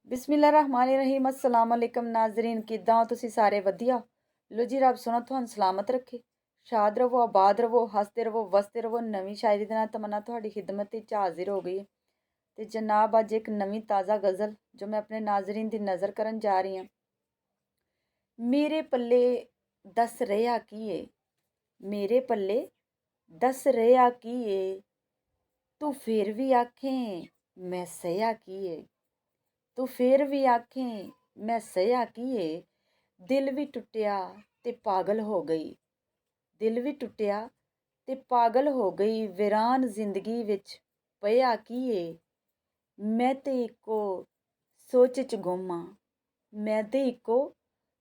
बिस्मिल्लाहिर्रहमानिर्रहीम अस्सलाम वालेकुम नाजरीन किद्दां हो तुसी सारे वधिया। लो जी रब सोना तुहानू सलामत रखे, शाद रवो आबाद रवो हसते रवो वसते रवो। नवीं शायरी दे नाल तमन्ना तुहाडी खिदमत विच हाजिर हो गई है ते जनाब अज एक नवीं ताज़ा गज़ल जो मैं अपने नाजरीन दी नज़र करन जा रही हां। मेरे पल्ले दस रेहा की है, मेरे पल्ले दस रेहा की है, तू फिर भी आखें मैं सहा की है, तू फिर भी आखें मैं सहा की है। दिल भी टुटिया ते पागल हो गई, दिल भी टुटिया ते पागल हो गई। वीरान जिंदगी विच पया की है, मैं ते इक्को सोच च गुम आं, मैं ते इक्को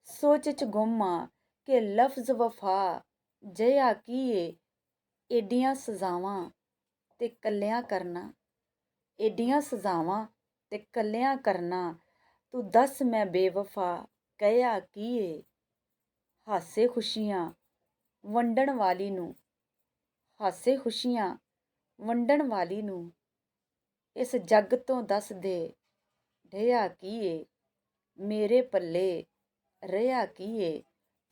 सोच च गुम आं कि लफ्ज़ वफा जिहा की है। एडियां सज़ावां ते कल्लियां करना, एडियां सज़ावां ते कल्लियां करना। तू दस मैं बेवफा कहा की है। हासे खुशियां वंडण वाली नूं, हासे खुशियां वंडण वाली नूं इस जग तो दस दे ढेहा की है। मेरे पल्ले रेहा की है,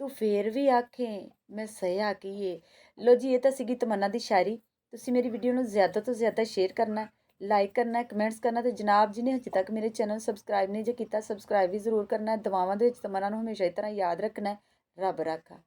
तू फिर भी आखें मैं सहा की है। लो जी, ये तो सीगी तमन्ना दी शायरी। तुसी मेरी वीडियो नूं ज़्यादा तो ज़्यादा शेयर करना है, लाइक करना है, कमेंट्स करना ते जनाब जी ने हजे तक मेरे चैनल सबसक्राइब नहीं जे कीता सबसक्राइब भी जरूर करना है। दुआवां दे विच तमन्ना नूं हमेशा इस तरह याद रखना है। रब राखा।